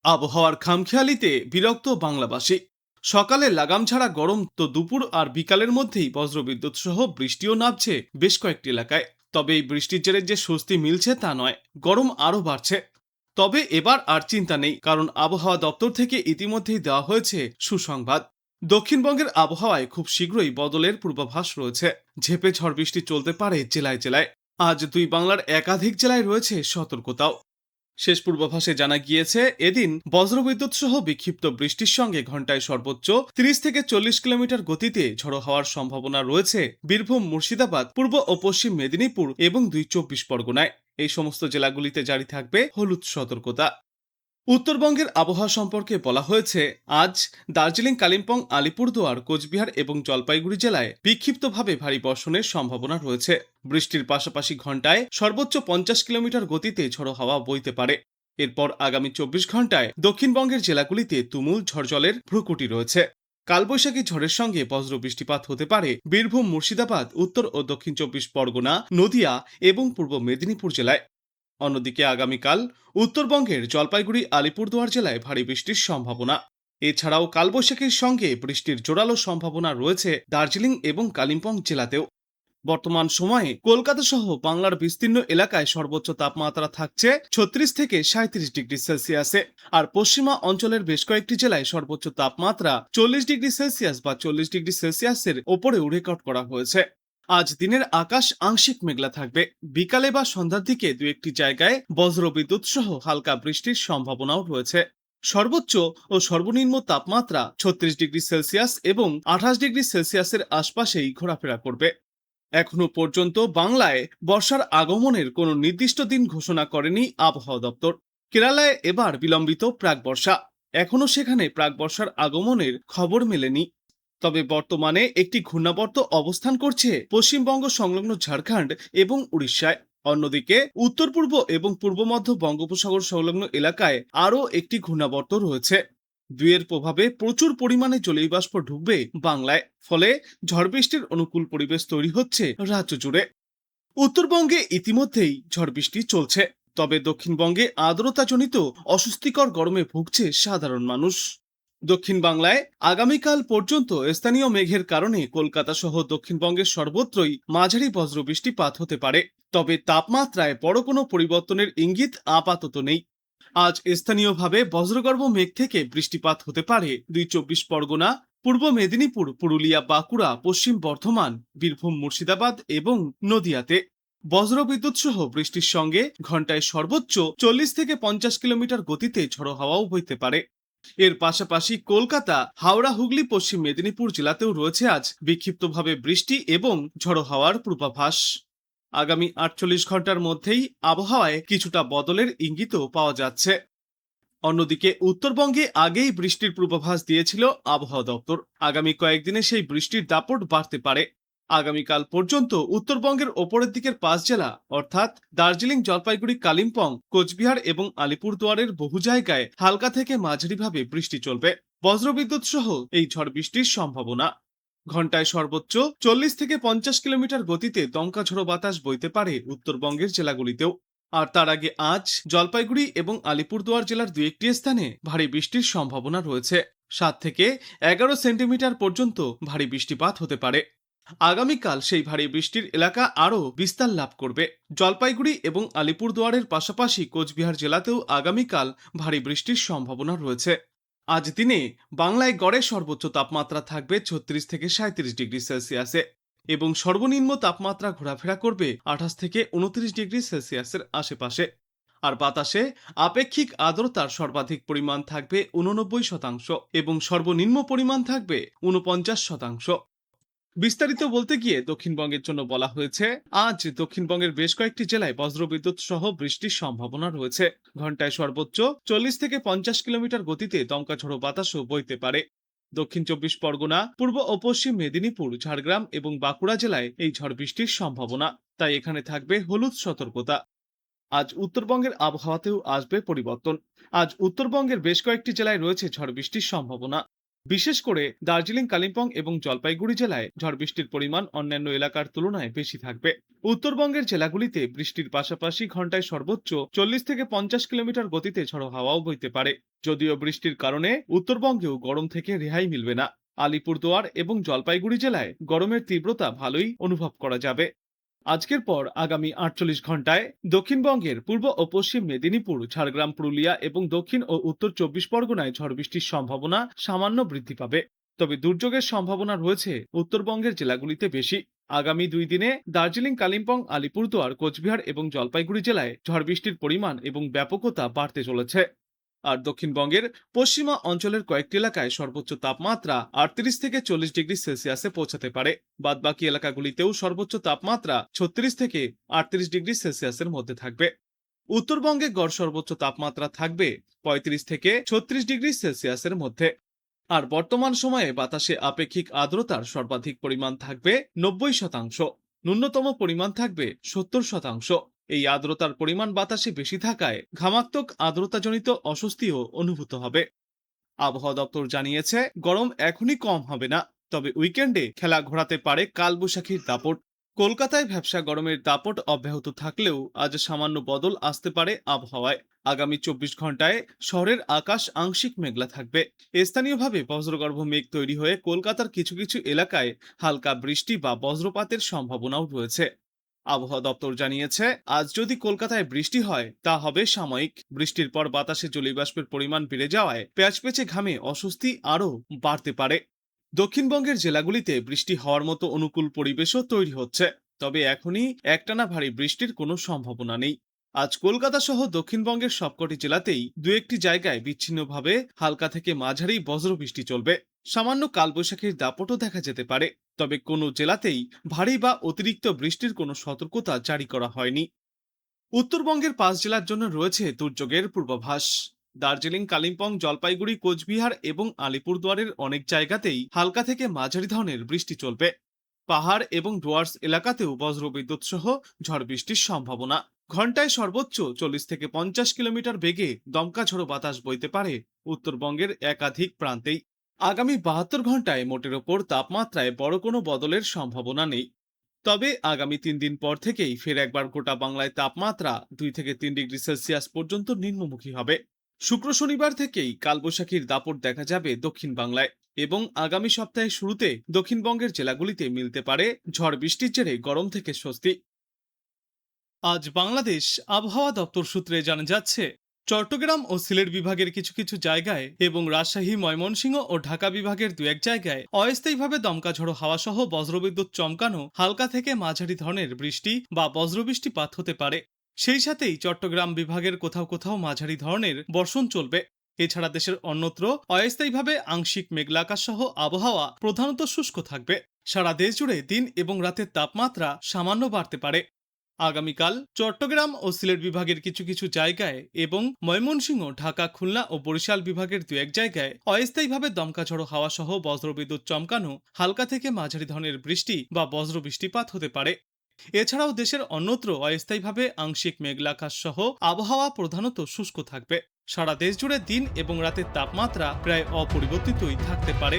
আবহাওয়ার খামখেয়ালিতে বিরক্ত বাংলাবাসী। সকালে লাগাম ছাড়া গরম তো দুপুর আর বিকালের মধ্যেই বজ্রবিদ্যুৎ সহ বৃষ্টিও নামছে বেশ কয়েকটি এলাকায়। তবে এই বৃষ্টির জেরে যে স্বস্তি মিলছে তা নয়, গরম আরও বাড়ছে। তবে এবার আর চিন্তা নেই, কারণ আবহাওয়া দপ্তর থেকে ইতিমধ্যেই দেওয়া হয়েছে সুসংবাদ। দক্ষিণবঙ্গের আবহাওয়ায় খুব শীঘ্রই বদলের পূর্বাভাস রয়েছে। ঝেপে ঝড় বৃষ্টি চলতে পারে জেলায় জেলায়। আজ দুই বাংলার একাধিক জেলায় রয়েছে সতর্কতাও। শেষ পূর্বাভাসে জানা গিয়েছে, এদিন বজ্রবিদ্যুৎ সহ বিক্ষিপ্ত বৃষ্টির সঙ্গে ঘন্টায় সর্বোচ্চ 30 থেকে 40 কিলোমিটার গতিতে ঝড়ো হওয়ার সম্ভাবনা রয়েছে বীরভূম, মুর্শিদাবাদ, পূর্ব ও পশ্চিম মেদিনীপুর এবং 24 পরগনায়। এই সমস্ত জেলাগুলিতে জারি থাকবে হলুদ সতর্কতা। উত্তরবঙ্গের আবহাওয়া সম্পর্কে বলা হয়েছে, আজ দার্জিলিং, কালিম্পং, আলিপুরদুয়ার, কোচবিহার এবং জলপাইগুড়ি জেলায় বিক্ষিপ্তভাবে ভারী বর্ষণের সম্ভাবনা রয়েছে। বৃষ্টির পাশাপাশি ঘন্টায় সর্বোচ্চ 50 কিলোমিটার গতিতে ঝড়ো হাওয়া বইতে পারে। এরপর আগামী 24 ঘন্টায় দক্ষিণবঙ্গের জেলাগুলিতে তুমুল ঝড়জলের ভ্রুকুটি রয়েছে। কালবৈশাখী ঝড়ের সঙ্গে বজ্র বৃষ্টিপাত হতে পারে বীরভূম, মুর্শিদাবাদ, উত্তর ও দক্ষিণ 24 পরগনা, নদিয়া এবং পূর্ব মেদিনীপুর জেলায়। অন্যদিকে আগামীকাল উত্তরবঙ্গের জলপাইগুড়ি, আলিপুরদুয়ার জেলায় ভারী বৃষ্টির সম্ভাবনা। এছাড়াও কালবৈশাখীর সঙ্গে বৃষ্টির জোরালো সম্ভাবনা রয়েছে দার্জিলিং এবং কালিম্পং জেলাতেও। বর্তমান সময়ে কলকাতা সহ বাংলার বিস্তীর্ণ এলাকায় সর্বোচ্চ তাপমাত্রা থাকছে 36 থেকে 37 ডিগ্রি সেলসিয়াসে। আর পশ্চিমা অঞ্চলের বেশ কয়েকটি জেলায় সর্বোচ্চ তাপমাত্রা 40 ডিগ্রি সেলসিয়াস বা 40 ডিগ্রি সেলসিয়াসের ওপরেও রেকর্ড করা হয়েছে। আজ দিনের আকাশ আংশিক মেঘলা থাকবে। বিকালে বা সন্ধ্যার দিকে দু একটি জায়গায় বজ্রবিদ্যুৎ সহ হালকা বৃষ্টির সম্ভাবনাও রয়েছে। সর্বোচ্চ ও সর্বনিম্ন তাপমাত্রা 36 ডিগ্রি সেলসিয়াস এবং 28 ডিগ্রি সেলসিয়াসের আশপাশেই ঘোরাফেরা করবে। এখনো পর্যন্ত বাংলায় বর্ষার আগমনের কোনো নির্দিষ্ট দিন ঘোষণা করেনি আবহাওয়া দপ্তর। কেরালায় এবার বিলম্বিত প্রাক বর্ষা। এখনো সেখানে প্রাক বর্ষার আগমনের খবর মেলেনি। তবে বর্তমানে একটি ঘূর্ণাবর্ত অবস্থান করছে পশ্চিমবঙ্গ সংলগ্ন ঝাড়খণ্ড এবং উড়িষ্যায়। অন্যদিকে উত্তর পূর্ব এবং পূর্ব মধ্য বঙ্গোপসাগর সংলগ্ন এলাকায় আরও একটি ঘূর্ণাবর্ত রয়েছে। দুয়ের প্রভাবে প্রচুর পরিমাণে জলীয় বাষ্প ঢুকবে বাংলায়। ফলে ঝড় বৃষ্টির অনুকূল পরিবেশ তৈরি হচ্ছে রাজ্য জুড়ে। উত্তরবঙ্গে ইতিমধ্যেই ঝড় বৃষ্টি চলছে। তবে দক্ষিণবঙ্গে আর্দ্রতাজনিত অস্বস্তিকর গরমে ভুগছে সাধারণ মানুষ। দক্ষিণ বাংলায় আগামীকাল পর্যন্ত স্থানীয় মেঘের কারণে কলকাতা সহ দক্ষিণবঙ্গের সর্বত্রই মাঝারি বজ্র বৃষ্টিপাত হতে পারে। তবে তাপমাত্রায় বড় কোনো পরিবর্তনের ইঙ্গিত আপাতত নেই। আজ স্থানীয়ভাবে বজ্রগর্ভ মেঘ থেকে বৃষ্টিপাত হতে পারে 24 পরগনা, পূর্ব মেদিনীপুর, পুরুলিয়া, বাঁকুড়া, পশ্চিম বর্ধমান, বীরভূম, মুর্শিদাবাদ এবং নদিয়াতে। বজ্রবিদ্যুৎ সহ বৃষ্টির সঙ্গে ঘন্টায় সর্বোচ্চ 40 থেকে 50 কিলোমিটার গতিতে ঝড়ো হাওয়াও বইতে পারে। এর পাশাপাশি কলকাতা, হাওড়া, হুগলি, পশ্চিম মেদিনীপুর জেলাতেও রয়েছে আজ বিক্ষিপ্তভাবে বৃষ্টি এবং ঝড়ো হাওয়ার পূর্বাভাস। আগামী 48 ঘন্টার মধ্যেই আবহাওয়ায় কিছুটা বদলের ইঙ্গিতও পাওয়া যাচ্ছে। অন্যদিকে উত্তরবঙ্গে আগেই বৃষ্টির পূর্বাভাস দিয়েছিল আবহাওয়া দপ্তর। আগামী কয়েকদিনে সেই বৃষ্টির দাপট বাড়তে পারে। আগামীকাল পর্যন্ত উত্তরবঙ্গের ওপরের দিকের 5 জেলা অর্থাৎ দার্জিলিং, জলপাইগুড়ি, কালিম্পং, কোচবিহার এবং আলিপুরদুয়ারের বহু জায়গায় হালকা থেকে মাঝারিভাবে বৃষ্টি চলবে। বজ্রবিদ্যুৎ সহ এই ঝড় বৃষ্টির সম্ভাবনা। ঘন্টায় সর্বোচ্চ 40 থেকে 50 কিলোমিটার গতিতে দমকা ঝড়ো বাতাস বইতে পারে উত্তরবঙ্গের জেলাগুলিতেও। আর তার আগে আজ জলপাইগুড়ি এবং আলিপুরদুয়ার জেলার দু একটি স্থানে ভারী বৃষ্টির সম্ভাবনা রয়েছে। 7 থেকে 11 সেন্টিমিটার পর্যন্ত ভারী বৃষ্টিপাত হতে পারে। আগামীকাল সেই ভারী বৃষ্টির এলাকা আরও বিস্তার লাভ করবে। জলপাইগুড়ি এবং আলিপুরদুয়ারের পাশাপাশি কোচবিহার জেলাতেও আগামীকাল ভারী বৃষ্টির সম্ভাবনা রয়েছে। আজ দিনে বাংলায় গড়ে সর্বোচ্চ তাপমাত্রা থাকবে 36 থেকে 37 ডিগ্রি সেলসিয়াসে এবং সর্বনিম্ন তাপমাত্রা ঘোরাফেরা করবে 28 থেকে 29 ডিগ্রি সেলসিয়াসের আশেপাশে। আর বাতাসে আপেক্ষিক আর্দ্রতার সর্বাধিক পরিমাণ থাকবে 89% এবং সর্বনিম্ন পরিমাণ থাকবে 49%। বিস্তারিত বলতে গিয়ে দক্ষিণবঙ্গের জন্য বলা হয়েছে, আজ দক্ষিণবঙ্গের বেশ কয়েকটি জেলায় বজ্রবিদ্যুৎ সহ বৃষ্টির সম্ভাবনা রয়েছে। ঘন্টায় সর্বোচ্চ 40 থেকে 50 কিলোমিটার গতিতে দমকা ঝড়ো বাতাসও বইতে পারে। দক্ষিণ 24 পরগনা, পূর্ব ও পশ্চিম মেদিনীপুর, ঝাড়গ্রাম এবং বাঁকুড়া জেলায় এই ঝড় বৃষ্টির সম্ভাবনা। তাই এখানে থাকবে হলুদ সতর্কতা। আজ উত্তরবঙ্গের আবহাওয়াতেও আসবে পরিবর্তন। আজ উত্তরবঙ্গের বেশ কয়েকটি জেলায় রয়েছে ঝড় বৃষ্টির সম্ভাবনা। বিশেষ করে দার্জিলিং, কালিম্পং এবং জলপাইগুড়ি জেলায় ঝড় বৃষ্টির পরিমাণ অন্যান্য এলাকার তুলনায় বেশি থাকবে। উত্তরবঙ্গের জেলাগুলিতে বৃষ্টির পাশাপাশি ঘন্টায় সর্বোচ্চ 40 থেকে 50 কিলোমিটার গতিতে ঝড়ো হাওয়াও বইতে পারে। যদিও বৃষ্টির কারণে উত্তরবঙ্গেও গরম থেকে রেহাই মিলবে না। আলিপুরদুয়ার এবং জলপাইগুড়ি জেলায় গরমের তীব্রতা ভালোই অনুভব করা যাবে। আজকের পর আগামী 48 ঘন্টায় দক্ষিণবঙ্গের পূর্ব ও পশ্চিম মেদিনীপুর, ঝাড়গ্রাম, পুরুলিয়া এবং দক্ষিণ ও উত্তর 24 পরগনায় ঝড় বৃষ্টির সম্ভাবনা সামান্য বৃদ্ধি পাবে। তবে দুর্যোগের সম্ভাবনা রয়েছে উত্তরবঙ্গের জেলাগুলিতে বেশি। আগামী 2 দিনে দার্জিলিং, কালিম্পং, আলিপুরদুয়ার, কোচবিহার এবং জলপাইগুড়ি জেলায় ঝড় বৃষ্টির পরিমাণ এবং ব্যাপকতা বাড়তে চলেছে। আর দক্ষিণবঙ্গের পশ্চিমা অঞ্চলের কয়েকটি এলাকায় সর্বোচ্চ তাপমাত্রা 38 থেকে 40 ডিগ্রি সেলসিয়াসে পৌঁছাতে পারে। বাদবাকি এলাকাগুলিতেও সর্বোচ্চ তাপমাত্রা 36 থেকে 38 ডিগ্রি সেলসিয়াসের মধ্যে থাকবে। উত্তরবঙ্গে গড় সর্বোচ্চ তাপমাত্রা থাকবে 35 থেকে 36 ডিগ্রি সেলসিয়াসের মধ্যে। আর বর্তমান সময়ে বাতাসে আপেক্ষিক আর্দ্রতার সর্বাধিক পরিমাণ থাকবে 90%, ন্যূনতম পরিমাণ থাকবে 70%। এই আর্দ্রতার পরিমাণ বাতাসে বেশি থাকায় ঘামাক্তক আর্দ্রতাজনিত অস্বস্তিও অনুভূত হবে। আবহাওয়া দপ্তর জানিয়েছে, গরম এখনই কম হবে না, তবে উইকেন্ডে খেলা ঘোরাতে পারে কালবৈশাখীর দাপট। কলকাতায় ভ্যাপসা গরমের দাপট অব্যাহত থাকলেও আজ সামান্য বদল আসতে পারে আবহাওয়ায়। আগামী 24 ঘন্টায় শহরের আকাশ আংশিক মেঘলা থাকবে। স্থানীয়ভাবে বজ্রগর্ভ মেঘ তৈরি হয়ে কলকাতার কিছু কিছু এলাকায় হালকা বৃষ্টি বা বজ্রপাতের সম্ভাবনাও রয়েছে। আবহাওয়া দপ্তর জানিয়েছে, আজ যদি কলকাতায় বৃষ্টি হয় তা হবে সাময়িক। বৃষ্টির পর বাতাসে জলীয়বাষ্পের পরিমাণ বেড়ে যাওয়ায় প্যাচপেচে ঘামে অস্বস্তি আরও বাড়তে পারে। দক্ষিণবঙ্গের জেলাগুলিতে বৃষ্টি হওয়ার মতো অনুকূল পরিবেশও তৈরি হচ্ছে, তবে এখনই একটানা ভারী বৃষ্টির কোনো সম্ভাবনা নেই। আজ কলকাতা সহ দক্ষিণবঙ্গের সবকটি জেলাতেই দু একটি জায়গায় বিচ্ছিন্নভাবে হালকা থেকে মাঝারি বজ্রবৃষ্টি চলবে। সামান্য কালবৈশাখীর দাপটও দেখা যেতে পারে, তবে কোনো জেলাতেই ভারী বা অতিরিক্ত বৃষ্টির কোনো সতর্কতা জারি করা হয়নি। উত্তরবঙ্গের 5 জেলার জন্য রয়েছে দুর্যোগের পূর্বাভাস। দার্জিলিং, কালিম্পং, জলপাইগুড়ি, কোচবিহার এবং আলিপুরদুয়ারের অনেক জায়গাতেই হালকা থেকে মাঝারি ধরনের বৃষ্টি চলবে। পাহাড় এবং ডুয়ার্স এলাকাতেও বজ্রবিদ্যুৎ সহ ঝড় বৃষ্টির সম্ভাবনা। ঘন্টায় সর্বোচ্চ 40 থেকে 50 কিলোমিটার বেগে দমকা ঝড়ো বাতাস বইতে পারে উত্তরবঙ্গের একাধিক প্রান্তেই। আগামী 72 ঘন্টায় মোটের ওপর তাপমাত্রায় বড় কোনো বদলের সম্ভাবনা নেই। তবে আগামী 3 দিন পর থেকেই ফের একবার গোটা বাংলায় তাপমাত্রা 2 থেকে 3 ডিগ্রি সেলসিয়াস পর্যন্ত নিম্নমুখী হবে। শুক্র শনিবার থেকেই কালবৈশাখীর দাপট দেখা যাবে দক্ষিণ বাংলায় এবং আগামী সপ্তাহের শুরুতে দক্ষিণবঙ্গের জেলাগুলিতে মিলতে পারে ঝড় বৃষ্টির জেরে গরম থেকে স্বস্তি। আজ বাংলাদেশ আবহাওয়া দপ্তর সূত্রে জানা যাচ্ছে, চট্টগ্রাম ও সিলেট বিভাগের কিছু কিছু জায়গায় এবং রাজশাহী, ময়মনসিংহ ও ঢাকা বিভাগের 2-1 জায়গায় অস্থায়ীভাবে দমকা ঝড়ো হাওয়া সহ বজ্রবিদ্যুৎ চমকানো হালকা থেকে মাঝারি ধরনের বৃষ্টি বা বজ্রবৃষ্টিপাত হতে পারে। সেই সাথেই চট্টগ্রাম বিভাগের কোথাও কোথাও মাঝারি ধরনের বর্ষণ চলবে। এছাড়া দেশের অন্যত্র অস্থায়ীভাবে আংশিক মেঘলা আকাশ সহ আবহাওয়া প্রধানত শুষ্ক থাকবে। সারা দেশ জুড়ে দিন এবং রাতের তাপমাত্রা সামান্য বাড়তে পারে। আগামীকাল চট্টগ্রাম ও সিলেট বিভাগের কিছু কিছু জায়গায় এবং ময়মনসিংহ, ঢাকা, খুলনা ও বরিশাল বিভাগের 2-1 জায়গায় অস্থায়ীভাবে দমকা ঝড়ো হাওয়া সহ বজ্রবিদ্যুৎ চমকানো হালকা থেকে মাঝারি ধরনের বৃষ্টি বা বজ্রবৃষ্টিপাত হতে পারে। এছাড়াও দেশের অন্যত্র অস্থায়ীভাবে আংশিক মেঘলা আকাশ সহ আবহাওয়া প্রধানত শুষ্ক থাকবে। সারা দেশ জুড়ে দিন এবং রাতের তাপমাত্রা প্রায় অপরিবর্তিতই থাকতে পারে।